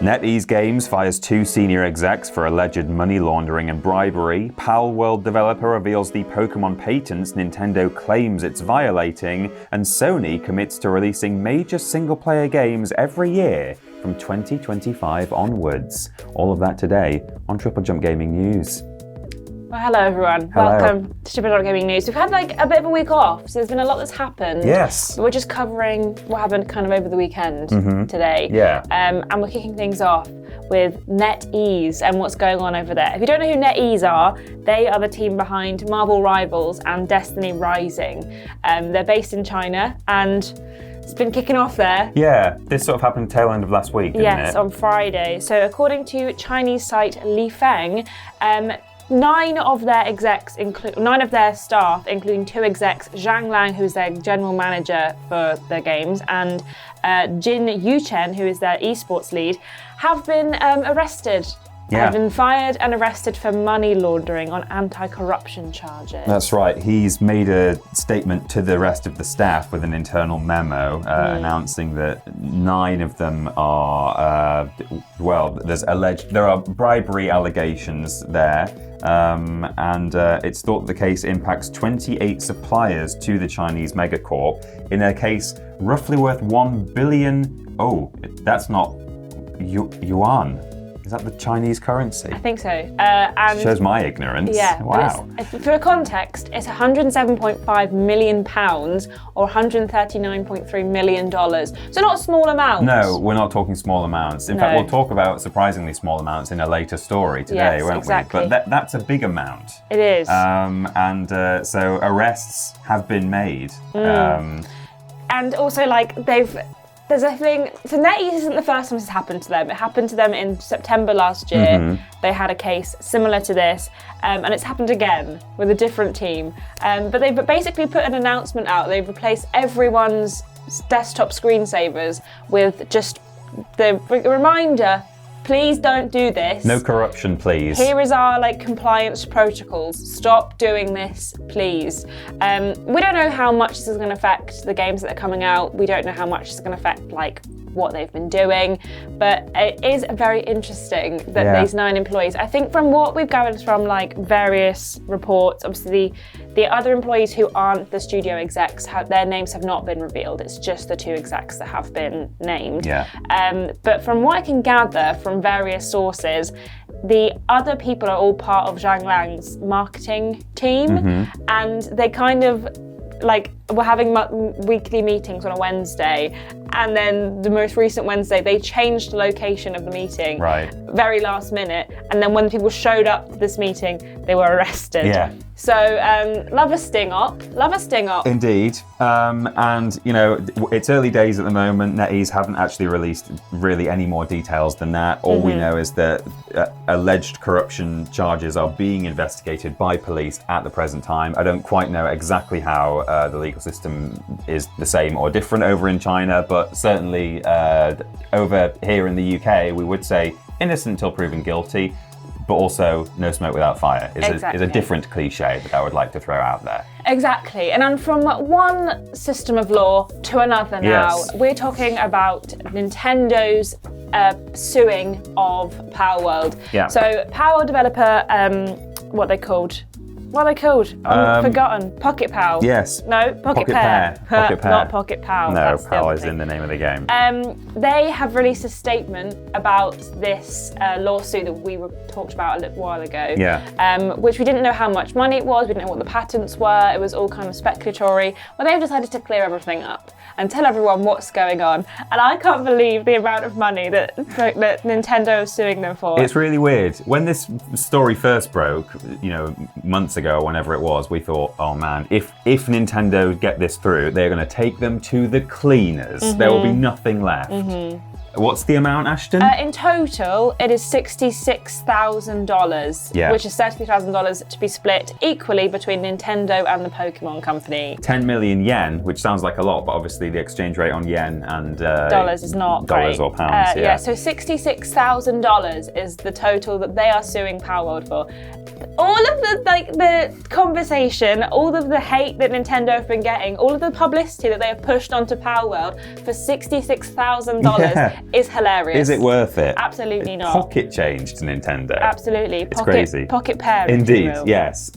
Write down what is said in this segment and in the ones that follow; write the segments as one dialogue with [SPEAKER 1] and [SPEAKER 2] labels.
[SPEAKER 1] NetEase Games fires 2 senior execs for alleged money laundering and bribery. Palworld developer reveals the Pokemon patents Nintendo claims it's violating. And Sony commits to releasing major single-player games every year from 2025 onwards. All of that today on TripleJump Gaming News.
[SPEAKER 2] Well, hello everyone.
[SPEAKER 1] Hello.
[SPEAKER 2] Welcome to TripleJump Gaming News. We've had a bit of a week off, so there's been a lot that's happened.
[SPEAKER 1] Yes.
[SPEAKER 2] We're just covering what happened kind of over the weekend today.
[SPEAKER 1] Yeah.
[SPEAKER 2] And we're kicking things off with NetEase and what's going on over there. If you don't know who NetEase are, they are the team behind Marvel Rivals and Destiny Rising. They're based in China and it's been kicking off there.
[SPEAKER 1] Yeah, this sort of happened tail end of last week, didn't it?
[SPEAKER 2] Yes, on Friday. So according to Chinese site Li Feng, 9 of their staff, including 2 execs, Zhang Lang, who's their general manager for their games, and Jin Yuchen, who is their esports lead, have been arrested.
[SPEAKER 1] Yeah.
[SPEAKER 2] Have been fired and arrested for money laundering on anti-corruption charges.
[SPEAKER 1] That's right. He's made a statement to the rest of the staff with an internal memo announcing that 9 of them are, there are bribery allegations there. And it's thought the case impacts 28 suppliers to the Chinese megacorp in a case roughly worth 1 billion. Oh, that's not yuan. Is that the Chinese currency?
[SPEAKER 2] I think so. And
[SPEAKER 1] shows my ignorance.
[SPEAKER 2] Yeah.
[SPEAKER 1] Wow.
[SPEAKER 2] For context, it's £107.5 million or $139.3 million. So not a small amount.
[SPEAKER 1] No, we're not talking small amounts. In fact, we'll talk about surprisingly small amounts in a later story today, won't
[SPEAKER 2] exactly.
[SPEAKER 1] we? But that's a big amount.
[SPEAKER 2] It is.
[SPEAKER 1] So arrests have been made.
[SPEAKER 2] And also, there's a thing, so NetEase isn't the first time this has happened to them. It happened to them in September last year. They had a case similar to this, and it's happened again with a different team. But they've basically put an announcement out. They've replaced everyone's desktop screensavers with just the reminder, please don't do this.
[SPEAKER 1] No corruption, please.
[SPEAKER 2] Here is our compliance protocols. Stop doing this, please. We don't know how much this is going to affect the games that are coming out. We don't know how much it's going to affect what they've been doing, but it is very interesting that these 9 employees, I think from what we've gathered from various reports, obviously the other employees who aren't the studio execs, their names have not been revealed. It's just the 2 execs that have been named.
[SPEAKER 1] Yeah.
[SPEAKER 2] But from what I can gather from various sources, the other people are all part of Zhang Lang's marketing team, and they kind of we're having weekly meetings on a Wednesday, and then the most recent Wednesday they changed the location of the meeting very last minute, and then when people showed up to this meeting they were arrested.
[SPEAKER 1] Yeah.
[SPEAKER 2] So love a sting up.
[SPEAKER 1] Indeed. And it's early days at the moment. NetEase haven't actually released really any more details than that. All we know is that alleged corruption charges are being investigated by police at the present time. I don't quite know exactly how the legal system is the same or different over in China, but certainly over here in the UK, we would say innocent until proven guilty. But also, no smoke without fire is a different cliche that I would like to throw out there.
[SPEAKER 2] Exactly, and from one system of law to another now.
[SPEAKER 1] Yes.
[SPEAKER 2] We're talking about Nintendo's suing of Palworld.
[SPEAKER 1] Yeah.
[SPEAKER 2] So Palworld developer, what are they called? I've forgotten. Pocketpair.
[SPEAKER 1] Yes.
[SPEAKER 2] No, Pocketpair.
[SPEAKER 1] Pocketpair.
[SPEAKER 2] Not Pocket Pal.
[SPEAKER 1] No,
[SPEAKER 2] That's the
[SPEAKER 1] Pal
[SPEAKER 2] other
[SPEAKER 1] is
[SPEAKER 2] thing.
[SPEAKER 1] in the name of the game.
[SPEAKER 2] They have released a statement about this lawsuit that we talked about a little while ago.
[SPEAKER 1] Yeah.
[SPEAKER 2] Which we didn't know how much money it was. We didn't know what the patents were. It was all kind of speculatory. Well, they've decided to clear everything up and tell everyone what's going on. And I can't believe the amount of money that Nintendo is suing them for.
[SPEAKER 1] It's really weird. When this story first broke, months ago, whenever it was, we thought, oh man, if Nintendo get this through, they're going to take them to the cleaners. There will be nothing left. What's the amount, Ashton?
[SPEAKER 2] In total, it is $66,000, which is $33,000 to be split equally between Nintendo and the Pokemon Company.
[SPEAKER 1] 10 million yen, which sounds like a lot, but obviously the exchange rate on yen and
[SPEAKER 2] dollars is not
[SPEAKER 1] dollars
[SPEAKER 2] great.
[SPEAKER 1] or pounds.
[SPEAKER 2] So $66,000 is the total that they are suing Palworld for. all of the conversation, all of the hate that Nintendo have been getting, all of the publicity that they have pushed onto Palworld for $66,000 is hilarious.
[SPEAKER 1] Is it worth it?
[SPEAKER 2] Absolutely not.
[SPEAKER 1] Pocket change to Nintendo.
[SPEAKER 2] Absolutely.
[SPEAKER 1] It's crazy.
[SPEAKER 2] Pocketpair.
[SPEAKER 1] Indeed, yes.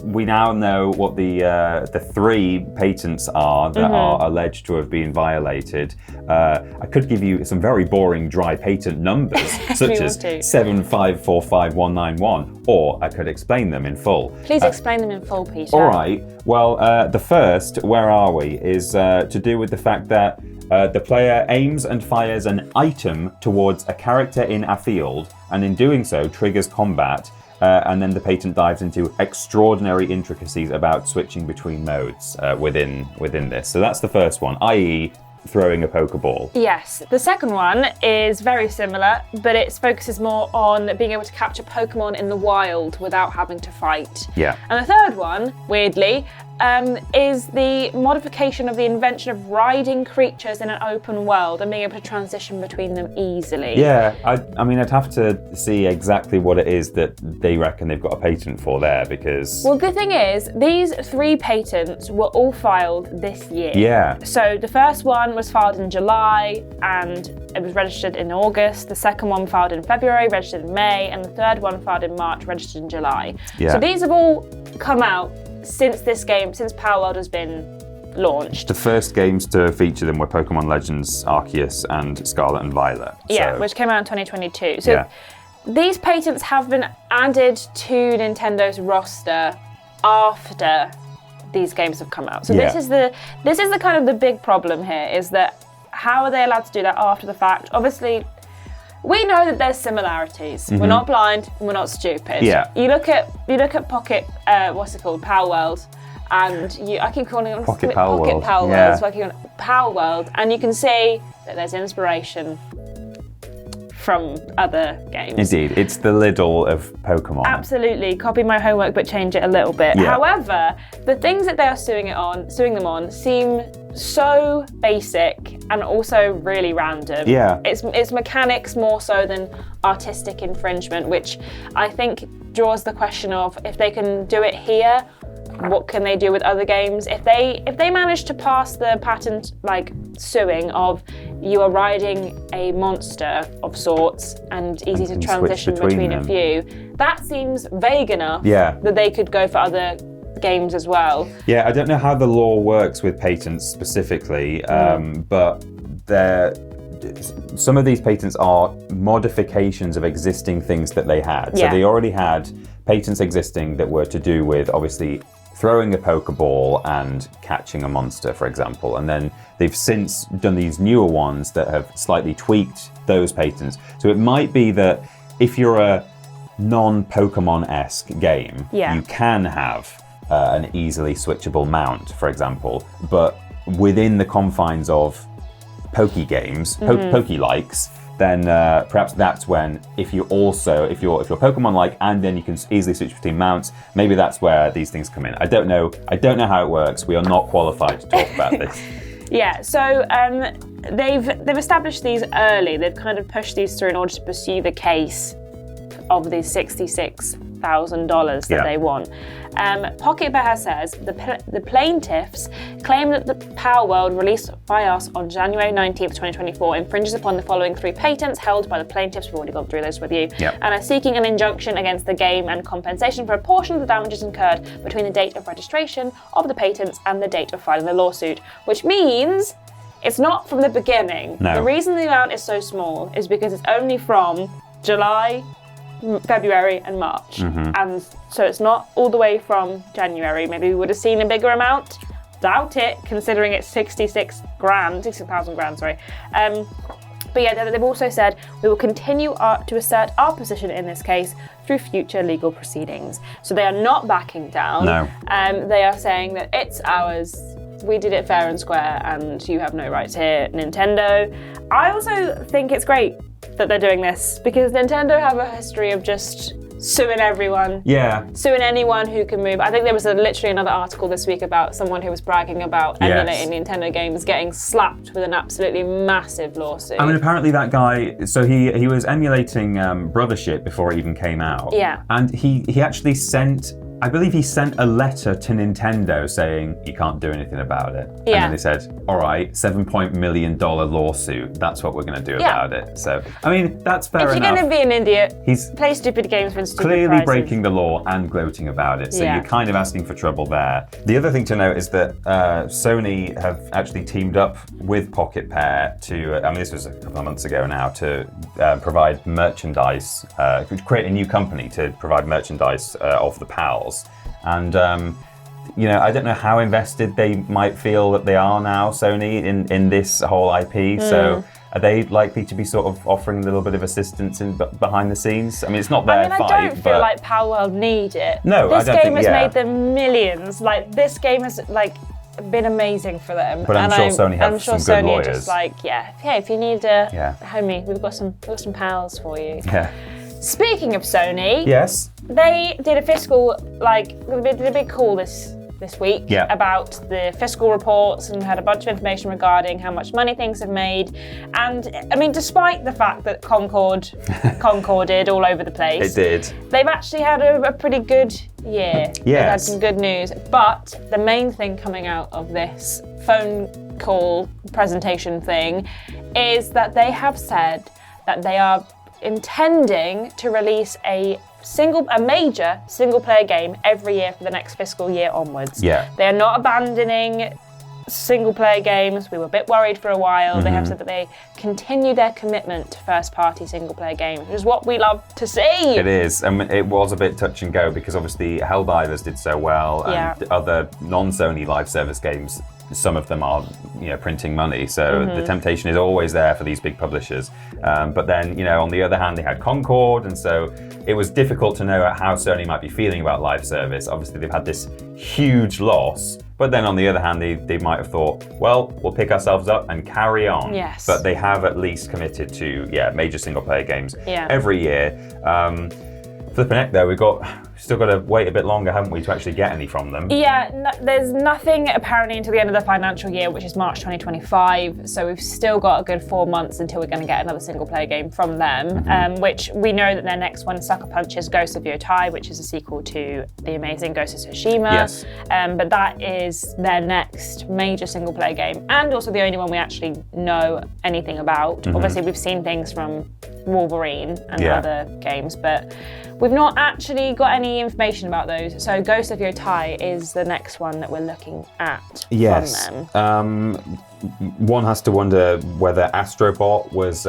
[SPEAKER 1] We now know what the 3 patents are that are alleged to have been violated. I could give you some very boring dry patent numbers, such as 7545191, or I could explain them in full.
[SPEAKER 2] Please explain them in full, Peter.
[SPEAKER 1] All right. Well, the first, where are we, is to do with the fact that the player aims and fires an item towards a character in a field, and in doing so triggers combat. And then the patent dives into extraordinary intricacies about switching between modes within this. So that's the first one, i.e. throwing a Pokeball.
[SPEAKER 2] Yes. The second one is very similar, but it focuses more on being able to capture Pokemon in the wild without having to fight.
[SPEAKER 1] Yeah.
[SPEAKER 2] And the third one, weirdly, is the modification of the invention of riding creatures in an open world and being able to transition between them easily.
[SPEAKER 1] Yeah, I mean, I'd have to see exactly what it is that they reckon they've got a patent for there, because...
[SPEAKER 2] Well, the thing is, these 3 patents were all filed this year.
[SPEAKER 1] Yeah.
[SPEAKER 2] So the first one was filed in July and it was registered in August. The second one filed in February, registered in May, and the third one filed in March, registered in July.
[SPEAKER 1] Yeah.
[SPEAKER 2] So these have all come out since Palworld has been launched.
[SPEAKER 1] The first games to feature them were Pokemon Legends, Arceus, and Scarlet and Violet.
[SPEAKER 2] Yeah,
[SPEAKER 1] so...
[SPEAKER 2] which came out in 2022. So these patents have been added to Nintendo's roster after these games have come out. So this is the kind of the big problem here, is that how are they allowed to do that after the fact? Obviously, we know that there's similarities. We're not blind and we're not stupid.
[SPEAKER 1] Yeah.
[SPEAKER 2] You look at Pocket, what's it called, Palworld, and I keep calling it
[SPEAKER 1] Pocket Palworld.
[SPEAKER 2] Palworld, so I keep calling it Palworld, and you can see that there's inspiration from other games.
[SPEAKER 1] Indeed, it's the Lidl of Pokemon.
[SPEAKER 2] Absolutely, copy my homework but change it a little bit.
[SPEAKER 1] Yeah.
[SPEAKER 2] However, the things that they are suing them on seem so basic and also really random.
[SPEAKER 1] Yeah.
[SPEAKER 2] It's mechanics more so than artistic infringement, which I think draws the question of, if they can do it here, what can they do with other games? If they manage to pass the patent, like suing of you are riding a monster of sorts and easy to transition between a few, that seems vague enough that they could go for other games as well.
[SPEAKER 1] Yeah, I don't know how the law works with patents specifically, but some of these patents are modifications of existing things that they had. So they already had patents existing that were to do with, obviously, throwing a Pokeball and catching a monster, for example. And then they've since done these newer ones that have slightly tweaked those patents. So it might be that if you're a non-Pokemon-esque game, you can have an easily switchable mount, for example, but within the confines of Poke games, Poke-likes, then perhaps that's when, if you're Pokemon-like and then you can easily switch between mounts, maybe that's where these things come in. I don't know how it works. We are not qualified to talk about this.
[SPEAKER 2] Yeah, so they've established these early. They've kind of pushed these through in order to pursue the case of these $66,000 that they want. Pocketpair says the plaintiffs claim that the Palworld released by us on January 19th, 2024 infringes upon the following 3 patents held by the plaintiffs. We've already gone through those with you. And are seeking an injunction against the game and compensation for a portion of the damages incurred between the date of registration of the patents and the date of filing the lawsuit, which means it's not from the beginning.
[SPEAKER 1] No.
[SPEAKER 2] The reason the amount is so small is because it's only from July, February and March, and so it's not all the way from January. Maybe we would have seen a bigger amount. Doubt it, considering it's 60,000 grand. Sorry. But yeah, they've also said we will continue to assert our position in this case through future legal proceedings. So they are not backing down.
[SPEAKER 1] No.
[SPEAKER 2] They are saying that it's ours. We did it fair and square, and you have no rights here, Nintendo. I also think it's great that they're doing this, because Nintendo have a history of just suing everyone.
[SPEAKER 1] Yeah.
[SPEAKER 2] Suing anyone who can move. I think there was literally another article this week about someone who was bragging about emulating Nintendo games getting slapped with an absolutely massive lawsuit.
[SPEAKER 1] I mean, apparently that guy, so he was emulating Brothership before it even came out.
[SPEAKER 2] Yeah.
[SPEAKER 1] And he actually I believe he sent a letter to Nintendo saying, you can't do anything about it.
[SPEAKER 2] Yeah.
[SPEAKER 1] And then they said, all right, $7 million lawsuit. That's what we're going to do about it. So, I mean, that's fair enough.
[SPEAKER 2] If you're going to be an idiot,
[SPEAKER 1] he's
[SPEAKER 2] play stupid games for stupid
[SPEAKER 1] clearly
[SPEAKER 2] prizes.
[SPEAKER 1] breaking the law and gloating about it. So you're kind of asking for trouble there. The other thing to note is that Sony have actually teamed up with Pocketpair to, I mean, this was a couple of months ago now, to provide merchandise, create a new company to provide merchandise of the PALs. And, I don't know how invested they might feel that they are now, Sony, in this whole IP. So are they likely to be sort of offering a little bit of assistance behind the scenes? I mean, it's not their fight.
[SPEAKER 2] I don't feel like Palworld need it.
[SPEAKER 1] No,
[SPEAKER 2] this
[SPEAKER 1] I don't
[SPEAKER 2] game
[SPEAKER 1] think,
[SPEAKER 2] has made them millions. Like, this game has, been amazing for them.
[SPEAKER 1] But I'm sure Sony have some good lawyers.
[SPEAKER 2] Are just like, hey, if you need a homie, we've got some pals for you.
[SPEAKER 1] Yeah.
[SPEAKER 2] Speaking of Sony,
[SPEAKER 1] yes,
[SPEAKER 2] they did a fiscal, they did a big call this week about the fiscal reports and had a bunch of information regarding how much money things have made. And I mean, despite the fact that Concorded all over the place,
[SPEAKER 1] it did.
[SPEAKER 2] They've actually had a pretty good year.
[SPEAKER 1] Yes.
[SPEAKER 2] They've had some good news. But the main thing coming out of this phone call presentation thing is that they have said that they are intending to release a major single-player game every year for the next fiscal year onwards.
[SPEAKER 1] Yeah.
[SPEAKER 2] They are not abandoning single-player games. We were a bit worried for a while. They have said that they continue their commitment to first-party single-player games, which is what we love to see.
[SPEAKER 1] It is. I mean, it was a bit touch and go because obviously Helldivers did so well, and other non-Sony live service games, some of them are, printing money. So the temptation is always there for these big publishers. But then, on the other hand, they had Concord, and so it was difficult to know how Sony might be feeling about live service. Obviously, they've had this huge loss. But then on the other hand, they might have thought, well, we'll pick ourselves up and carry on.
[SPEAKER 2] Yes.
[SPEAKER 1] But they have at least committed to, major single-player games every year. Flipping heck, though, we've still got to wait a bit longer, haven't we, to actually get any from them?
[SPEAKER 2] Yeah, there's nothing apparently until the end of the financial year, which is March 2025. So we've still got a good 4 months until we're going to get another single-player game from them, which we know that their next one, Sucker Punch's Ghost of Yotai, which is a sequel to the amazing Ghost of Tsushima.
[SPEAKER 1] Yes.
[SPEAKER 2] But that is their next major single-player game, and also the only one we actually know anything about. Obviously, we've seen things from Wolverine and other games, but we've not actually got any information about those. So Ghost of Yotai is the next one that we're looking at from them.
[SPEAKER 1] One has to wonder whether Astrobot was,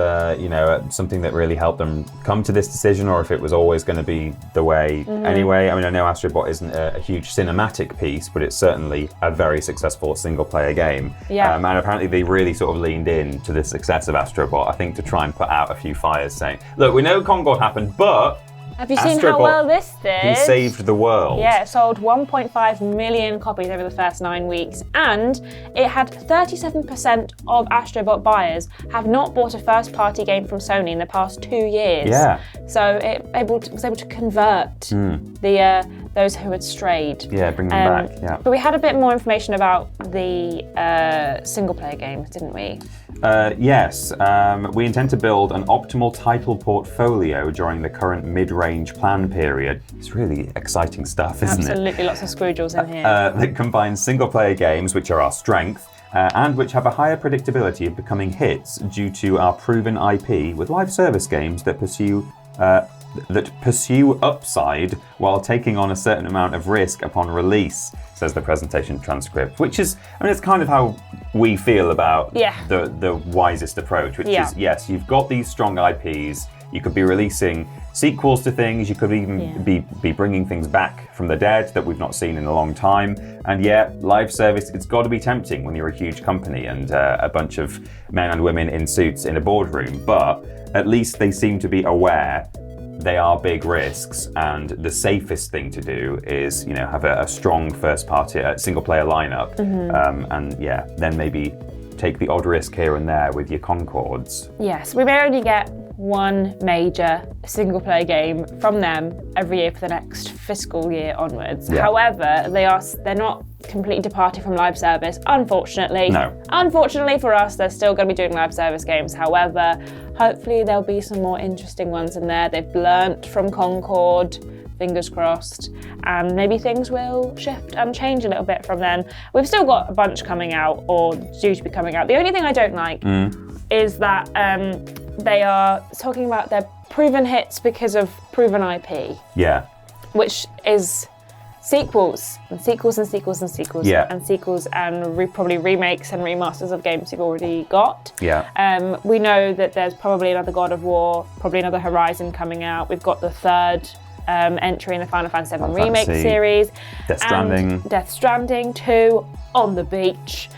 [SPEAKER 1] something that really helped them come to this decision, or if it was always going to be the way anyway. I mean, I know Astrobot isn't a huge cinematic piece, but it's certainly a very successful single-player game.
[SPEAKER 2] Yeah.
[SPEAKER 1] And apparently they really sort of leaned in to the success of Astrobot, I think, to try and put out a few fires saying, look, we know Concord happened, but
[SPEAKER 2] have you seen how well this did?
[SPEAKER 1] He saved the world.
[SPEAKER 2] Yeah, it sold 1.5 million copies over the first 9 weeks, and it had 37% of Astrobot buyers have not bought a first-party game from Sony in the past 2 years.
[SPEAKER 1] Yeah.
[SPEAKER 2] So it was able to convert those who had strayed.
[SPEAKER 1] Yeah, bring them back. Yeah.
[SPEAKER 2] But we had a bit more information about the single-player games, didn't we?
[SPEAKER 1] Yes. We intend to build an optimal title portfolio during the current mid-range plan period. It's really exciting stuff, isn't it?
[SPEAKER 2] Absolutely, lots of squoogles in here.
[SPEAKER 1] That combines single-player games, which are our strength, and which have a higher predictability of becoming hits due to our proven IP, with live service games that pursue upside while taking on a certain amount of risk upon release, says the presentation transcript, which is, it's kind of how we feel about the wisest approach, which is, yes, you've got these strong IPs, you could be releasing sequels to things, you could even be bringing things back from the dead that we've not seen in a long time, and live service, it's got to be tempting when you're a huge company and a bunch of men and women in suits in a boardroom, but at least they seem to be aware they are big risks, and the safest thing to do is, have a strong first-party single-player lineup, and then maybe take the odd risk here and there with your Concords.
[SPEAKER 2] Yes, we may only get one major single-player game from them every year for the next fiscal year onwards.
[SPEAKER 1] Yeah.
[SPEAKER 2] However, they're not completely departed from live service, unfortunately.
[SPEAKER 1] No.
[SPEAKER 2] Unfortunately for us, they're still going to be doing live service games. However, hopefully there'll be some more interesting ones in there. They've learnt from Concord, fingers crossed, and maybe things will shift and change a little bit from then. We've still got a bunch coming out or due to be coming out. The only thing I don't like is that they are talking about their proven hits because of proven IP.
[SPEAKER 1] Yeah.
[SPEAKER 2] Which is sequels and sequels and sequels and sequels and sequels and probably remakes and remasters of games you've already got.
[SPEAKER 1] Yeah.
[SPEAKER 2] We know that there's probably another God of War, probably another Horizon coming out. We've got the third entry in the Final Fantasy VII Remake series. Death Stranding 2 on the beach.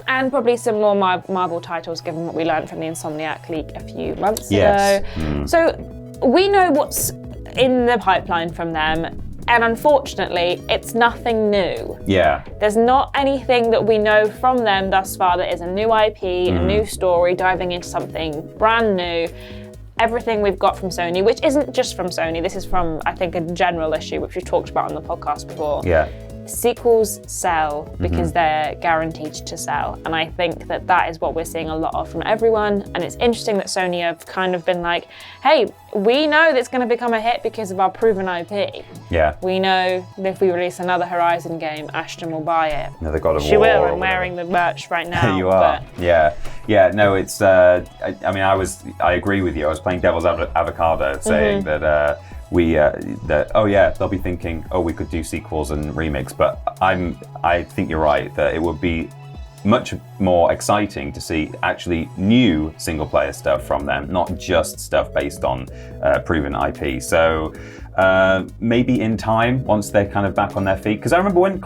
[SPEAKER 2] And probably some more Marvel titles, given what we learned from the Insomniac leak a few months ago. So we know what's in the pipeline from them, and unfortunately, it's nothing new.
[SPEAKER 1] Yeah.
[SPEAKER 2] There's not anything that we know from them thus far that is a new IP, a new story, diving into something brand new. Everything we've got from Sony, which isn't just from Sony, this is from, I think, a general issue, which we've talked about on the podcast before.
[SPEAKER 1] Yeah.
[SPEAKER 2] Sequels sell because they're guaranteed to sell. And I think that is what we're seeing a lot of from everyone. And it's interesting that Sony have kind of been like, hey, we know that's going to become a hit because of our proven IP.
[SPEAKER 1] Yeah.
[SPEAKER 2] We know that if we release another Horizon game, Ashton will buy it.
[SPEAKER 1] Another God of War.
[SPEAKER 2] She will. I'm wearing the merch right now.
[SPEAKER 1] You are. Yeah. Yeah. No, it's. I mean, I agree with you. I was playing devil's avocado, saying that they'll be thinking, we could do sequels and remakes, but I think you're right that it would be much more exciting to see actually new single player stuff from them, not just stuff based on proven IP. So maybe in time, once they're kind of back on their feet, because I remember when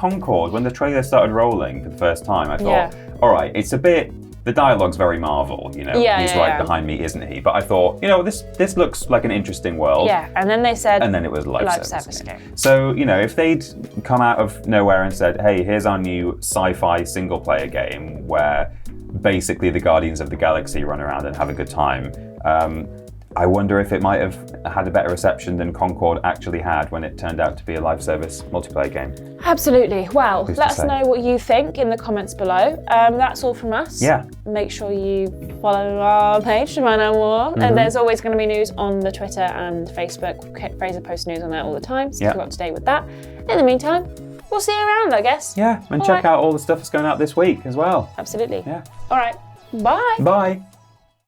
[SPEAKER 1] the trailer started rolling for the first time, I thought, all right, it's a bit. The dialogue's very Marvel, he's right behind me, isn't he? But I thought, this looks like an interesting world.
[SPEAKER 2] Yeah, and then they said...
[SPEAKER 1] And then it was live service game. So, if they'd come out of nowhere and said, hey, here's our new sci-fi single-player game where basically the Guardians of the Galaxy run around and have a good time, I wonder if it might have had a better reception than Concord actually had when it turned out to be a live service multiplayer game.
[SPEAKER 2] Absolutely. Well, let us know what you think in the comments below. That's all from us.
[SPEAKER 1] Yeah.
[SPEAKER 2] Make sure you follow our page to find out more. And there's always going to be news on the Twitter and Facebook. Fraser posts news on there all the time, so keep up to date with that. In the meantime, we'll see you around, I guess.
[SPEAKER 1] Yeah, and check out all the stuff that's going out this week as well.
[SPEAKER 2] Absolutely.
[SPEAKER 1] Yeah.
[SPEAKER 2] All right. Bye.
[SPEAKER 1] Bye.